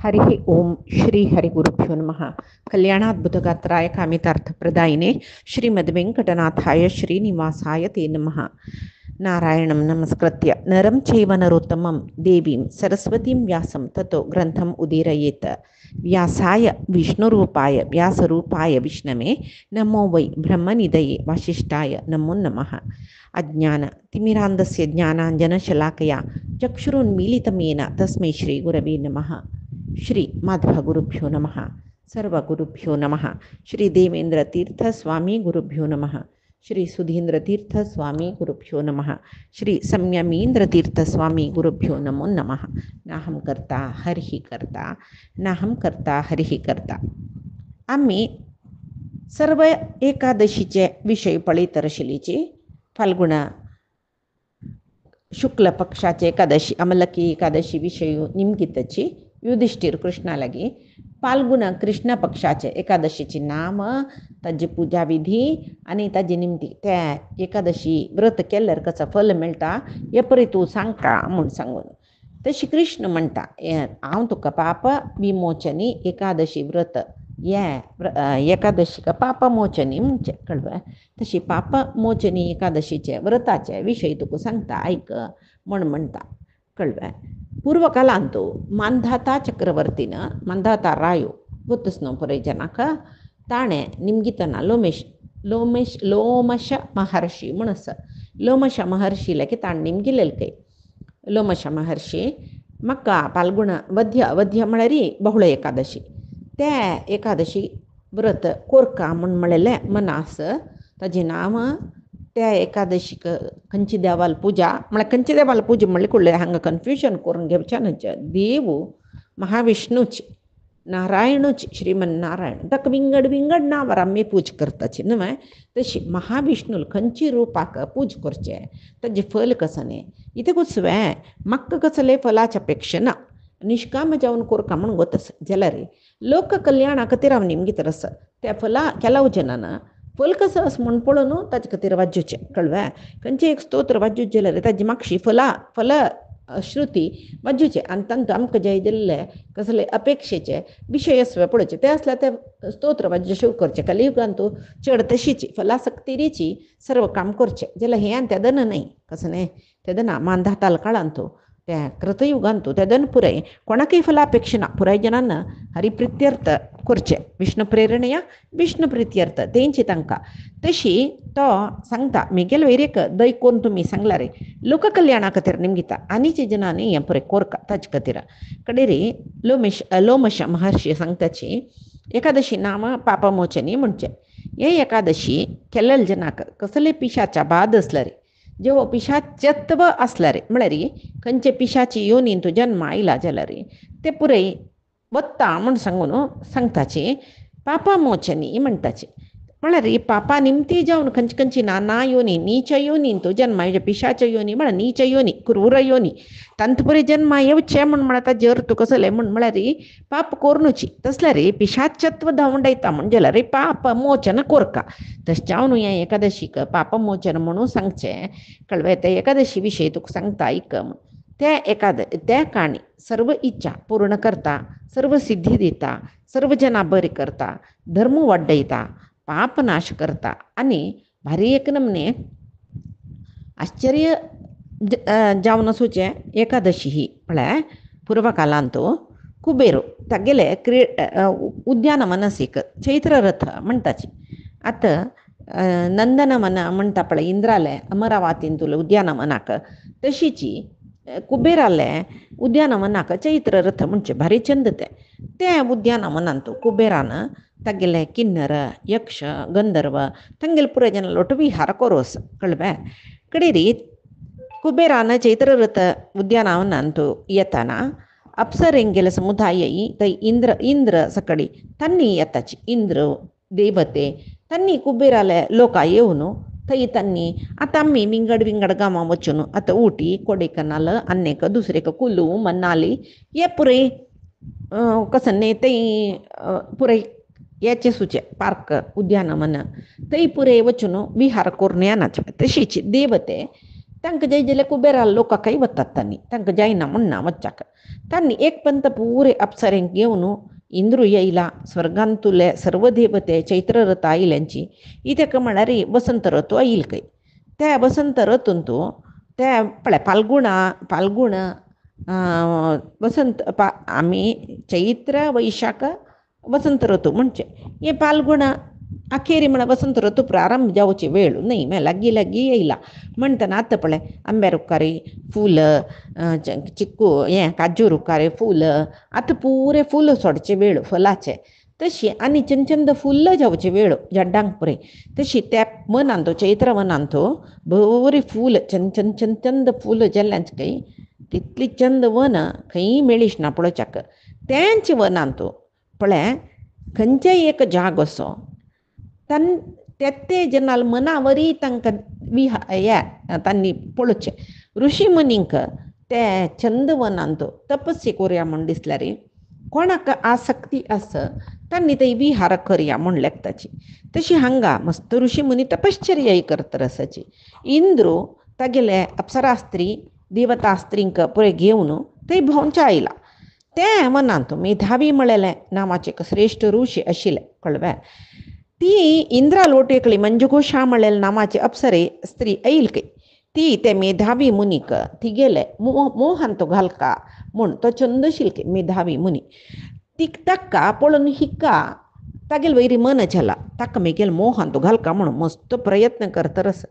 हरिः ओम श्री हरिगुरुभ्यो नमः। कल्याणाद्भुतगात्राय कामितार्थप्रदायिने श्रीमद्वेङ्कटनाथाय श्रीनिवासाय ते नमः। नारायणं नमस्कृत्य नरं चैव नरोत्तमं देवीं सरस्वतीं व्यासं ततो ग्रन्थम् उदीरयेत्। व्यासाय विष्णुरूपाय व्यासरूपाय विष्णवे नमो वै ब्रह्मनिधये वासिष्ठाय नमो नमः। अज्ञानतिमिरान्धस्य ज्ञानाञ्जनशलाकया चक्षुरुन्मीलितं तस्मै श्रीगुरवे नमः। श्री माधव गुरुभ्यो नमः। सर्व गुरुभ्यो नमः। श्री देवेंद्र तीर्थ स्वामी गुरुभ्यो नमः। श्री सुधींद्र तीर्थ स्वामी गुरुभ्यो नमः। श्री संयमींद्र तीर्थ स्वामी गुरुभ्यो नमो नमः। नाहं कर्ता हरिः कर्ता, नाहं कर्ता हरिः कर्ता. आम्ही सर्व एकादशीचे विषय पळीतरशिलीचे फाल्गुन शुक्ल पक्षाचे एकादशी अमलकी एकादशी विषय निमगितची युधिष्ठिर कृष्णालागी फाल्गुन कृष्ण पक्षाचे एकादशीचे नाम ताजी पूजा विधी आणि ताजी निमती त्या एकादशी व्रत केल्यार कसं फल मेळटा हे परी तू सांगता म्हूण सांगून तशी कृष्ण म्हणटा हांव तुका पाप विमोचनी एकादशी व्रत एकादशी का पाप मोचनी म्हणजे कळवा तशी पाप मोचनी एकादशीचे व्रताचे विषय तुका सांगता ऐक म्हण म्हणता कळवा. पूर्वकालांतू मांधाता चक्रवर्तीनं मांधाता रायो ಗೊತ್ತಸ್ ನಾವು ಪುರೈ ಜನಕ ತಾಣೆ ನಿಮ್ಗಿತನ ಲೋಮಶ ಮಹರ್ಷಿ ಮುಣಸ ಲೋಮಶ ಮಹರ್ಷಿಲಕ್ಕೆ ತಾಣ ನಿಮ್ಗಿಲ್ಲೆಲ್ ಕೈ ಲೋಮಶ ಮಹರ್ಷಿ ಮಕ್ಕ ಪಾಲ್ಗುಣ ವಧ್ಯ ಮಳರಿ ಬಹುಳ ಏಕಾದಶಿ त्या एकादशी व्रत कोरका म्हण म्हळेले मनास ताजे नाम त्या एकादशीक खंयची देवाल पुजा म्हळ्यार खंयची देवाल पुजा म्हणले कुडले हांगा कन्फ्युजन करून घेवचें न्हय. देव महाविष्णूची नारायणूची श्रीमन्नारायण ताका विंगड नांवार आमी पूज करताची न्हय. तशी महाविष्णूल खंयची रूपाक पूज करचें ताजें फल कसं न्ही इथे कुसवे म्हाका कसले फलाचे अपेक्षा ना निष्काम जावन कोरका म्हण गोतस जाल्यार लोक कल्याणा खातीर हांव निमगीत त्या फला केलाव जनांना फल कसं असं म्हण पळोवन ताजे खातीर वाजूचें कळवा. खंयचें एक स्तोत्र वाजूच जाल्यार ताजी मागशी फल श्रुती वाजूचें आनी तांकां आमकां जाय जाल्ले कसले अपेक्षेचे विशयस्व पळोवचे ते आसल्यार ते स्तोत्र वाज्य सुरू करचें. कलियुगांतू चड तशीची फलासक्तीची सर्व काम करचें जाल्यार हें त्या दन न्हय कसं न्ही त्या दना मांधाताल काळांतू त्या कृतयुगांतू त्या दन पुराय कोणाकय फलापेक्षा ना पुराय जनांना हरिप्रित्यर्थ करचें विष्णू प्रेरणेया विष्णू प्रित्यर्थ तेंची तांकां तशी तो सांगता मेगेल वैरेक दय कोरून तुमी सांगला रे लोक कल्याणा खातीर निमगिता आनीच्या जनांनी हें पुराय कोरका ताजे खातीर कडेरी लोमश महर्षी सांगताची एकादशी नाम पापमोचनी म्हणचें. हे एकादशी केल्लेल्या जनाक कसले पिशाच्या बाद आसला रे जेव्हा पिशाचत्व असला रे म्हळ्यार खंयचे पिशाची योनीन तूं जन्म आयला जाल्यार ते पुराय वत्ता म्हूण सांगून सांगताची पापमोचनी म्हणटाची म्हळ्यार पापा निमती जावन खंयची नाना योनी नीच योनीन तूं जन्म येवचे पिशाच्या योनी म्हळ्यार नीच योनी क्रूर योनी तांत पुराय जन्म येवचें म्हूण म्हणटा ताजेर जर तुका कसलें म्हूण म्हळ्यार पाप कोरनुची तसल्यार पिशाचत्व धांवडायता म्हण जाल्यार पाप मोचन कोरका तशें जावन हें एकादशीक पाप मोचन म्हणून सांगचें कळ्ळें. त्या एकादशी विशयी तुका सांगता ऐक त्या काणी सर्व इच्छा पूर्ण करता सर्व सिद्धी दिता सर्व जना बरी करता धर्म वाडयता पाप नाश करता आणि भारी एक नमने आश्चर्य जावन आसूचें एकादशी ही म्हळ्यार पूर्वकालांतू कुबेरो तागेले उद्यानवनासीक चैत्र रथ म्हणटाची आतां नंदनवन म्हणटा पळय इंद्राले अमरावतींतूल उद्यानवनाक तशीची कुबेराले उद्यानवनाक चैत्र रथ म्हणचे भारी चंद ते उद्यानवनांतू कुबेरान तागेले किन्नर यक्ष गंधर्व तांगेले पुराय जन लोट विहार कोरोस कळ्ळें. कडेरी कुबेरान चैत्र रथ उद्यानवनांतू येताना अप्सरेंगेले समुदाय थंय इंद्र सकडी तांणी येताची इंद्र देवते तांणी कुबेराले लोकां येवन थंय तांणी आतां आमी विंगड गांवां वचून आतां उटी कोडेकनाल आनेक दुसरेक कुल्लू मनाली हे पुराय कसं न्ही थंय पुराय याचे सुचे पार्क उद्यानवन थंय पुराय वचून विहार करून येनाचे. तशीच देवते तांकां जाय जाल्यार कुबेरा लोकांकय वतात तांणी तांकां जायना म्हणना वच्चाक तांणी एक पंत पुरे अप्सरेंक घेवन इंद्रू येयला स्वर्गांतुले सर्व देवते चैत्र रथ आयल्यांची इतेक म्हळ्यार वसंत ऋतू आयिल खंय त्या वसंत ऋतून तूं त्या पळय फाल्गूण वसंत आमी चैत्र वैशाख वसंत ऋतू म्हणचे हे फाल्गुण अखेरी म्हणा वसंत ऋतू प्रारंभ जावचे वेळ नाही मग लग्गी लग्गी येयला म्हणटना आतां पळय आंब्यार उकारे फुलं चिक्कू हें काजूर उकारे फुलं आतां पुरे फुलं सोडचे वेळ फलाचे तशी आनी चंद फुल्ल जावचे वेळ जड्डांक पुरे तशी त्या मनांतो चैत्र मनांतो बरी फूल चंद फुलं जाल्ल्यांच खंय तितली चंद वन खंय मेळीश ना पळोवच्याक तेंच वनांतो पळय खंयच्याय एक जाग असो ते जनाल मनावरी तांकां तांणी पळोवचें ऋषी मुनींक ते चंदवनांत तपस्से करुया म्हण दिसल्यार कोणाक आसक्ती आस तांणी थंय विहार करया म्हण लेखताची तशी हांगा मस्त ऋषी मुनी तपश्चर्या करता आसाची इंद्रू तागेले अप्सरास्त्री देवतास्त्रींक पळय घेवन थंय भोंवचे आयला ते मनांत मेधावी म्हळेलें नांवाचें एक श्रेश्ठ ऋषी आशिल्लें कळ्ळें ती इंद्रा लोटयकली मंजुघोशा म्हळेल नांवाची अप्सरे स्त्री येईल खंय ती ते मेधावी मुनीक तिगेले मोहांत घालका म्हूण तो छंदशील खंय मेधावी मुनी ती ताका पळोवन हिक्का तागेले वयरी मन जाला ताका मेगेल मोहांत घालका म्हणून मस्त प्रयत्न करता रस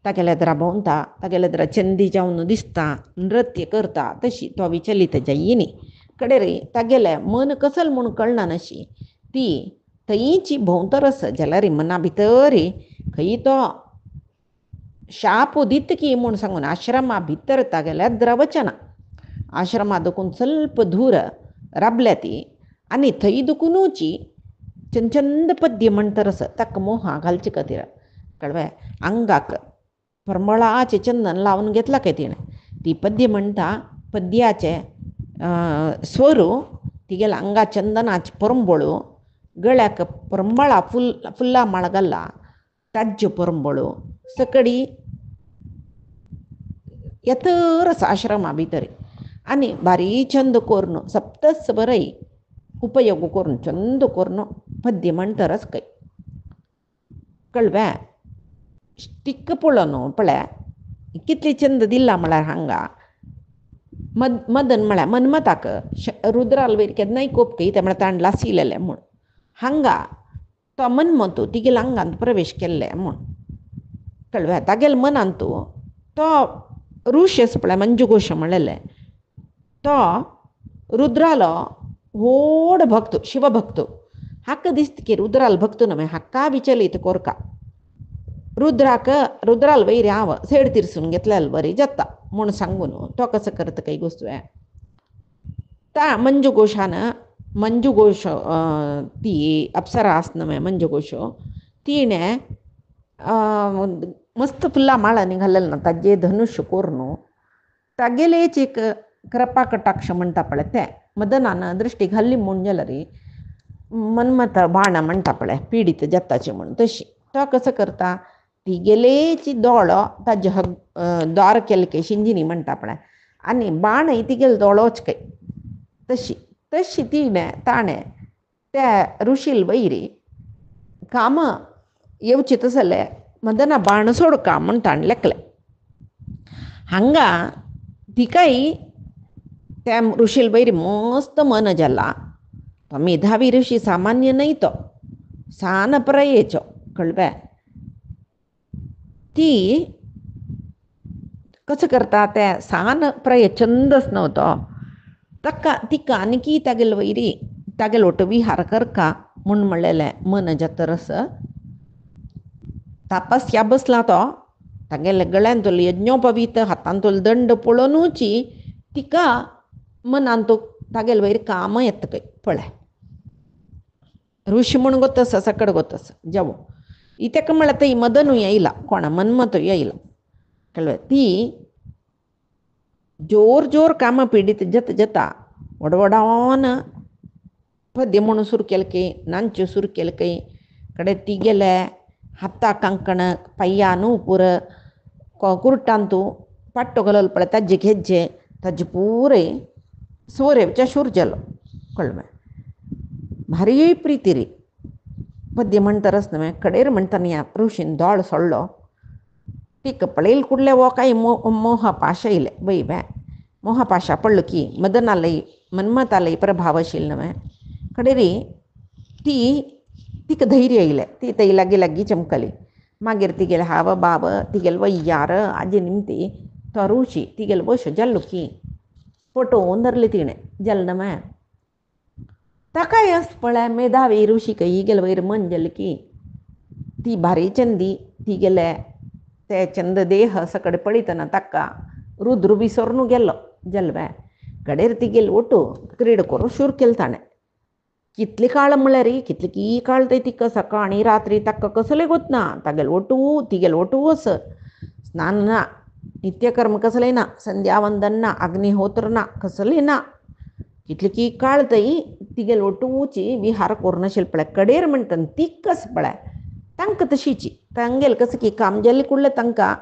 तागेल्या दरा भोंवता तागेल्या दरा चंदी जावन दिसता नृत्य करता तशी तो विचलीत जायिनी कडेर तागेलें मन कसल म्हूण कळना नशी ती थंयची भोंवतर आस जाल्यार मना भितर खंय तो शाप दित की म्हूण सांगून आश्रमा भितर तागेल्या द्रवचना आश्रमा दुखून ಸ್ವಲ್ಪ दूर राबल्या ती आनी थंय दुखूनची चंद पद्य म्हणटर आस ताका मोहा घालचे खातीर कळ्ळें आंगाक परमळाचें चंदन लावन घेतला काय तिणें ती पद्य म्हणटा पद्याचे स्वरू तिगेल्या आंगा चंदनाचे परंबळू गळ्याक परंबळा फुल्ला मळगल्ला ताज्य परंबळू सकडी येतर आश्रमा भितर आनी बारी चंद करून सप्तस बरय उपयोग करून चंद करून पद्य म्हणटरच खंय कळ्ळें स्टिक पळोवन पळय कितली चंद दिला म्हळ्यार हांगा मदन म्हळ्यार मन्मथाक रुद्राल वयर केन्नाय कोप खंय ते म्हळ्यार ताण लासिलेलें म्हूण हांगा तो मन्मथू तिगेल्या आंगांत प्रवेश केल्ले म्हूण कळ्ळें तागेल्या मनांत तो ऋषी आसा पळय मंजुघोश म्हणलेलें तो रुद्रालो व्हड भक्त शिवभक्त हाका दिसता की रुद्राल भक्त न्हय हाका विचलीत कोरका रुद्राल वयर हांव सेड तिरसून घेतलेलें बरें जाता म्हूण सांगून तो कसो करता काय गोश्ट ता मंजुघोश ती अप्सरा आसना मंजुघोश तिणें मस्त फुल्ला माळांनी घालेलें ना ताजे धनुश्य करून तागेलेच एक कृपा कटाक्ष म्हणटा पळय तें मदनान दृश्टी घाल्ली म्हूण जाल्यार मन्मथ बाण म्हणटा पळय पिडीत जाताचें म्हूण तशी तो कसो करता तिगेलेच दोळो ताजे द्वार केले के शिंजिनी म्हणटा पळय आनी बाण तिगेले दोळोच खंय तशी ताणें त्या ऋषील वयरी काम येवचें तसलें मदना बाण सोडका म्हूण ताणें लेखलें हांगा तिकाय त्या ऋषील वयरी मस्त मन जाला तो मेधावी ऋषी सामान्य न्हय तो सान प्रयेचो कळ्ळें ती कसो करता ते सान प्रय छंदच नव्हतो तिका आनीकी तागेले वयरी तागेले ओट विहार करका म्हूण म्हणलेलें मन जातरस तापस्या बसला तो तागेले गळ्यांत यज्ञोपवीत हातांत दंड पळोवनूच तिका मनांत तागेले वयर काम येता खंय पळय ऋषी म्हूण गोतस सकड गोतस जावं इतेक म्हळ्यार थंय मदनूय येयला कोणा मन्मथ येयला कळ्ळें ती जोर काम पिडीत जाता व्हडवडावन पद्य म्हणून सुरू केलें की नांच्यो सुरू केलें की कडेन तिगेले हाता कांकण पय्या न्हू पुर कुर्टांतू पाट्टो घालल पळय ताजे घेज्जे ताजे पुरे सोरेच्या शूर जालो कळ्ळें भारी प्रिती रे पद्य म्हणटारच न्हय कडेर म्हणटाना ह्या ऋषीन दोळ सोडलो तीक पळयल कुडले वो काही मोहपाश येयले बई बॅ मोहपाशा पडलो की मदनालय मन्मथालय प्रभाव आशिल्लो न्हय कडेरी ती तिक धैर्य येयलें ती तै लागीं लागीं चमकली मागीर तिगेले हाव बाब तिगेले वय्यार आजी निमती तो ऋषी तिगेले वश जाल्लो की पटोवन धरलें तिणें जालें न्हय ताकाय अस पळय मेधावी ऋषीक हिगेले वयर मन जालें की ती भारी चंदी तिगेले ते चंद देह सकड पळयतना ताका रुद्र विसरून गेलो जालें कडेर तिगेले ओटू क्रीड करून शूर केलो ताणें कितले काळ म्हळ्यार रे कितले की काळ ते तिका सकाळी रात्री ताका कसलें गोत ना तिगेले ओटू अस स्नान ना नित्यकर्म कसलें ना संध्यावंदन ना अग्निहोत्र ना कसलें ना कितले की काळ तई तिगेले ओटूची विहार करून आशिल्लो पळय कडेर म्हणटना ती कस पळय तांकां तशीची तांगेले कसं की काम जाल्ले कुडले तांकां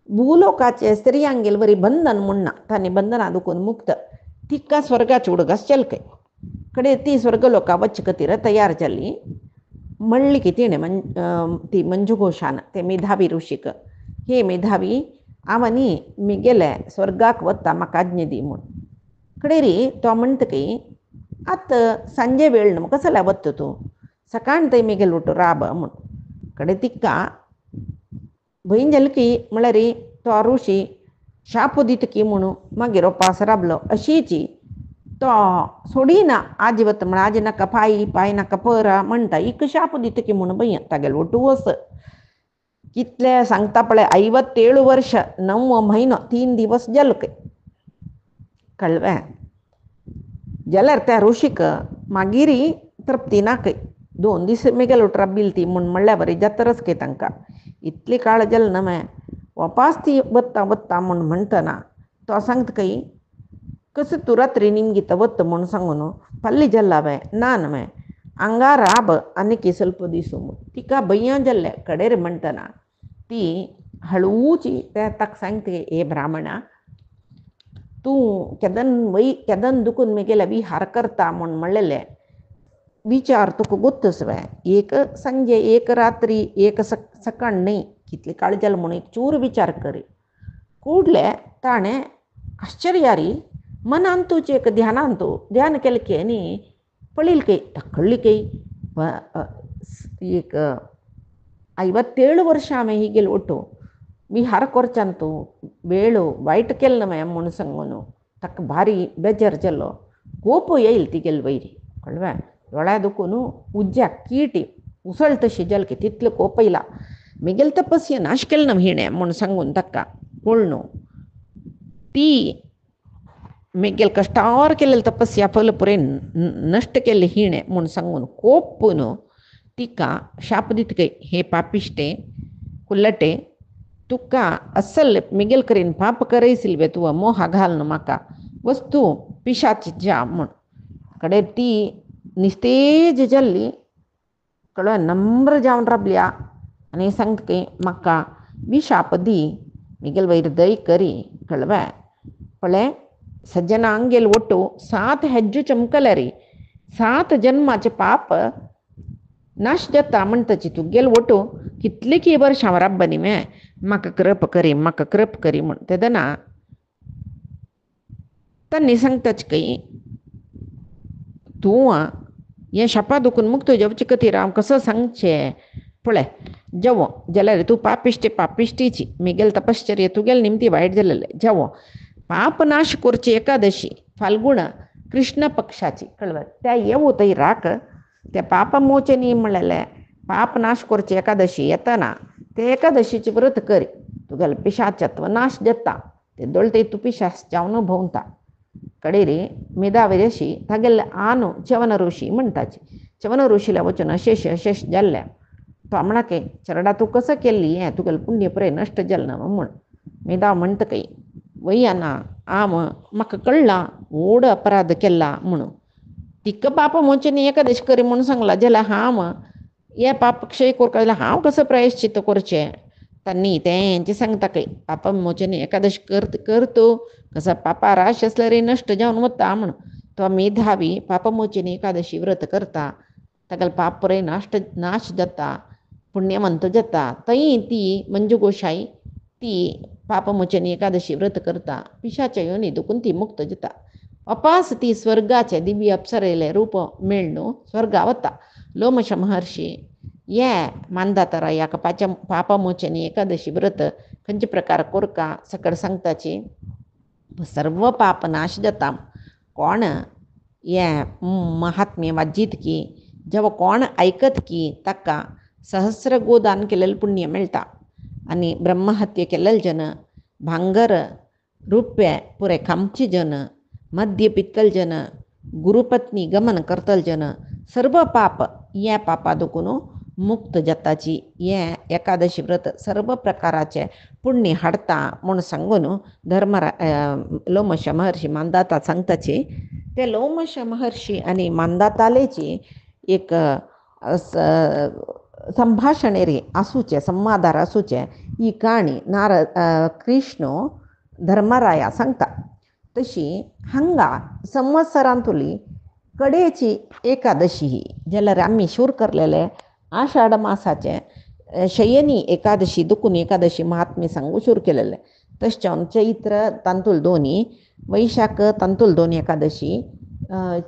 भूलोकाचे स्त्रियांगेले बरी बंधन म्हूण ना तांणी बंधना दुखून मुक्त तिका स्वर्गाची उडगास चलकय कडेर ती स्वर्गलोका वच्चे खातीर तयार जाली म्हणली की तिणें ती मंजू घोशान ते मेधावी ऋषीक हे मेधावी आवनी मी गेले स्वर्गाक वता म्हाका आज्ञा दी म्हूण कडेरी तो म्हणटकी आत सांजे वेळ न्हू कसल्या वता तूं सकाळ थंय मी गेलो राब म्हूण कडे तिका भंय जाली की म्हळ्यार तो ऋषी शाप दिता की म्हणून मागीर उपास राबलो अशीची तो सोडिना आजी वता म्हण आजी नाका पांय नाका परा म्हणटा इक शाप दिता की म्हणून भंय तागेलो ओटू वस कितले सांगता पळय 57 वर्ष 9 म्हयनो 3 दिवस जालो कळ्ळें जाल्यार त्या ऋषीक मागीर तृप्ती ना खंय 2 दीस मेगेलो राबिल ती म्हूण म्हणल्यार बरी जातरच खंय तांकां इतली काळ जालो न्हय वपास ती वत्ता म्हूण म्हणटना तो सांगता खंय कसं तूं रात्री निमगीता वता म्हूण सांगून पल्ली जाल्ला ना न्हय आंगार राब आनी ಸ್ವಲ್ಪ दिसू तिका भंय जाल्ले कडेर म्हणटना ती हळूची ताका सांगता हे ब्राह्मणा तूं केदन दुखून मेगेले विहार करता म्हूण म्हणलेले विचार तुका गोत्तस एक संजे एक रात्री एक सकाळ न्हय कितले काळ जाले म्हूण एक चूर विचार करी कूडले ताणें आश्चर्यारी मनान तुजे एक ध्यान केलें की न्ही पळयलें की तकळ्ळी की एक 57 वर्सां हांवें ही गेलो ओटो विहार करच्यान तूं वेळ वायट केलो न्हय म्हूण सांगून ताका भारी बेजार जालो कोप येयलो तिगेले वयर कळ्ळें दोळ्या दुखून उज्ज्याक कीट उसळ तशी जाली की तितलो कोप येयला मेगेल तपस्या नाश केलो न्हय हिणें म्हूण सांगून ताका पूण न्हू ती मेगेल कश्टावर केलेली तपस्या फल पुरे नश्ट केले हिणें म्हूण सांगून कोपून तिका शाप दितकय हे पापिश्टे कुल्लटे तुका असल मेगेल करीन पाप करयसिल्वे तुवें मोहा घाल न्हू म्हाका वस्तू पिशाची जा म्हूण कडेर ती निस्तेज जाल्ली कळ्ळें नम्र जावन राबल्या आनी सांगता की म्हाका विशाप दी मेगेल वयर दय करी कळ्ळें पळय सज्जनांगेल ओटू 7 ಹೆಜ್ಜೆ चमकले रे 7 जन्माचे पाप नाश जाता म्हणटाची तुगेल ओटू कितले की वर्सां राब्बा न्ही म्हाका कृप करी म्हूण तेदना तांणी सांगताच की तूं हें शापा दुखून मुक्त जावचे खातीर हांव कसो सांगचें पळय जेवो जाल्यार तूं पापिश्टीची मेगेल तपश्चर्या तुगेल निमती वायट जालेले जेवो पाप नाश करची एकादशी फाल्गुण कृष्ण पक्षाची कळ्ळें त्या येवो थंय राक त्या पाप मोचनी म्हणलेले पाप नाश करची एकादशी येतना ते एकादशीचे व्रत करी तुगेले पिशाचत्व नाश जाता ते दोळटे तूं पिशाच जावन भोंवता कडेरी मेधावी ऋषी तागेले आनु च्यवन ऋषी म्हणटाची च्यवन ऋषीला वचून अशेश जाल्ले तो म्हणके चरडा तूं कसं केल्ली हें तुगेलें पुण्य पुरे नश्ट जालें ना म्हूण मेधाव म्हणटा खंय वय्याना म्हाका कळ्ळां व्हड अपराध केला म्हणून तिका पाप मोचनी एकादशी करी म्हणून सांगला जाल्यार हांव हे पाप क्षय करता जाल्यार हांव कसो प्रायश्चित्त करचें त्यांनी त्यांचे सांगता काही पापा मोचने एकादशी करतो कसा पापा राश असला रे नष्ट जाऊन वत्ता म्हण तो मेधावी पापमोचने एकादशी व्रत करता तकल पाप रे नाश जाता पुण्यवंत जाता तई ती मंजू गोसाई ती पापमोचने एकादशी व्रत करता पिशाच्या योनी दुखून ती मुक्त जाता वापास ती स्वर्गाचे दिव्य अप्सरेले रूप मेळणू स्वर्गावता लोमश महर्षी ये मानदातारा या पापमोचने एकादशी व्रत खंच प्रकार कोरका सकड सांगताची सर्व पाप नाश जाता कोण ये महात्म्य वाजीत की जेव्हा कोण ऐकत की तक्का सहस्र गोदान केलेलं पुण्य मिळता आणि ब्रह्महत्य केलेलं जन भांगर रुपये पुरे खामची जन मध्य पित्तल जन गुरुपत्नी गमन करतल जन सर्व पाप या पापा दुखून मुक्त जाताची ये एकादशी व्रत सर्व प्रकाराचे पुण्य हाडता म्हणून सांगून लोमश महर्षी मानदाता सांगताची ते लोमश महर्षी आणि मानदातालेची एक संभाषणे रे आसूचे संवादार आसूचे ही काणी कृष्ण धर्मराया सांगता तशी हांगा संवत्सरांतुली कडेची एकादशी ही ज्याला आम्ही शूर करलेले आषाढ मासाचे शयनी एकादशी दुखून एकादशी महात्म्य सांगू शूर केलेले तशें चैत्र तांतूल दोन्ही वैशाख तांतूल दोन एकादशी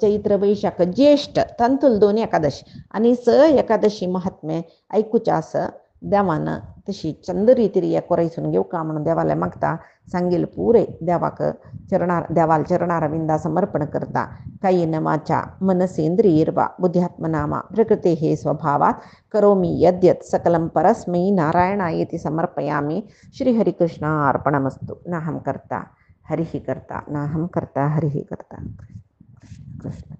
चैत्र वैशाख ज्येष्ठ तांतूल दोन एकादशी आणि एकादशी महात्म्य ऐकूचे असं देवानं तशी चंदरीतिरिया कोरायसून घेऊ का म्हणून देवाला मागता सांगेल पुरे देवाक देवाला चरणारविंदा समर्पण करता कायेन वाचा मनसेंद्रियर्वा बुद्ध्यात्मनामा प्रकृते हे स्वभावात करोमि यद्यत् सकलं परस्मै नारायणायेति समर्पयामि. श्रीहरिकृष्णार्पणमस्तु. नाहं कर्ता हरिः कर्ता नाहं कर्ता हरिः कर्ता. कृष्ण.